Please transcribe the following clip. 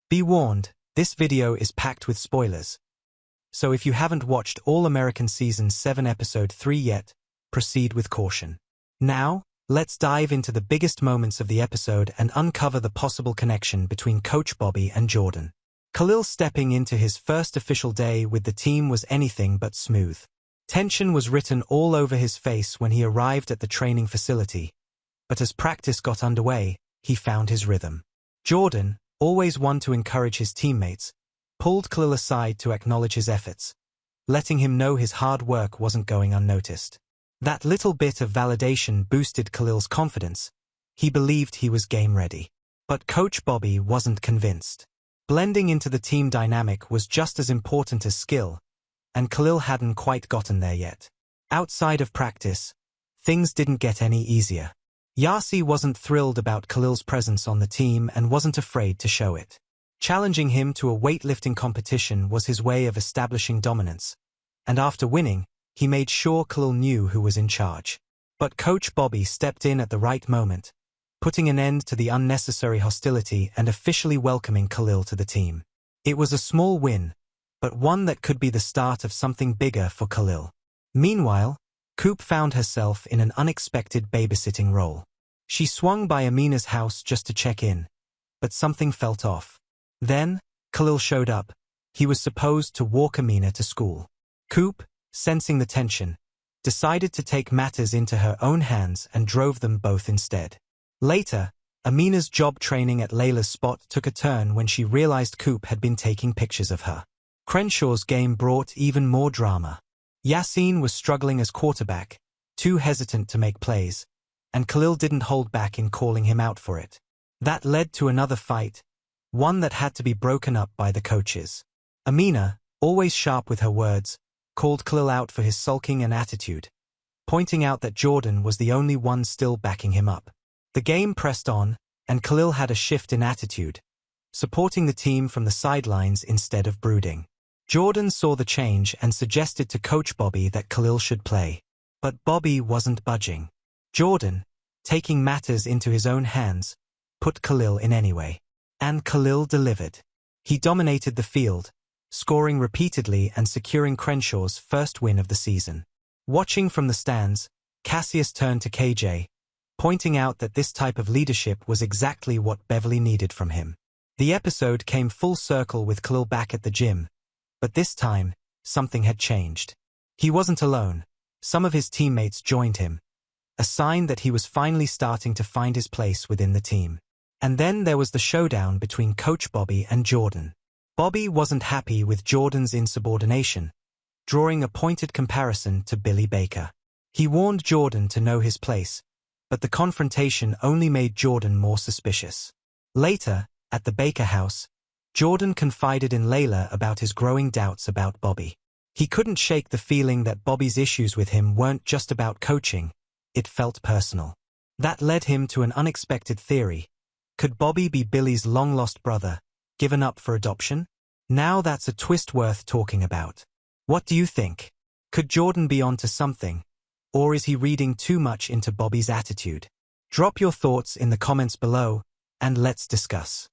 Be warned, this video is packed with spoilers. So if you haven't watched All-American Season 7 Episode 3 yet, proceed with caution. Now, let's dive into the biggest moments of the episode and uncover the possible connection between Coach Bobby and Jordan. Khalil stepping into his first official day with the team was anything but smooth. Tension was written all over his face when he arrived at the training facility, but as practice got underway, he found his rhythm. Jordan, always one to encourage his teammates, pulled Khalil aside to acknowledge his efforts, letting him know his hard work wasn't going unnoticed. That little bit of validation boosted Khalil's confidence. He believed he was game-ready. But Coach Bobby wasn't convinced. Blending into the team dynamic was just as important as skill, and Khalil hadn't quite gotten there yet. Outside of practice, things didn't get any easier. Yassi wasn't thrilled about Khalil's presence on the team and wasn't afraid to show it. Challenging him to a weightlifting competition was his way of establishing dominance, and after winning, he made sure Khalil knew who was in charge. But Coach Bobby stepped in at the right moment, putting an end to the unnecessary hostility and officially welcoming Khalil to the team. It was a small win, but one that could be the start of something bigger for Khalil. Meanwhile, Coop found herself in an unexpected babysitting role. She swung by Amina's house just to check in, but something felt off. Then, Khalil showed up. He was supposed to walk Amina to school. Coop, sensing the tension, decided to take matters into her own hands and drove them both instead. Later, Amina's job training at Layla's spot took a turn when she realized Coop had been taking pictures of her. Crenshaw's game brought even more drama. Yassine was struggling as quarterback, too hesitant to make plays, and Khalil didn't hold back in calling him out for it. That led to another fight, one that had to be broken up by the coaches. Amina, always sharp with her words, called Khalil out for his sulking and attitude, pointing out that Jordan was the only one still backing him up. The game pressed on, and Khalil had a shift in attitude, supporting the team from the sidelines instead of brooding. Jordan saw the change and suggested to Coach Bobby that Khalil should play. But Bobby wasn't budging. Jordan, taking matters into his own hands, put Khalil in anyway. And Khalil delivered. He dominated the field, scoring repeatedly and securing Crenshaw's first win of the season. Watching from the stands, Cassius turned to KJ, pointing out that this type of leadership was exactly what Beverly needed from him. The episode came full circle with Khalil back at the gym, but this time, something had changed. He wasn't alone. Some of his teammates joined him, a sign that he was finally starting to find his place within the team. And then there was the showdown between Coach Bobby and Jordan. Bobby wasn't happy with Jordan's insubordination, drawing a pointed comparison to Billy Baker. He warned Jordan to know his place, but the confrontation only made Jordan more suspicious. Later, at the Baker house, Jordan confided in Layla about his growing doubts about Bobby. He couldn't shake the feeling that Bobby's issues with him weren't just about coaching, it felt personal. That led him to an unexpected theory. Could Bobby be Billy's long-lost brother, given up for adoption? Now that's a twist worth talking about. What do you think? Could Jordan be onto something? Or is he reading too much into Bobby's attitude? Drop your thoughts in the comments below, and let's discuss.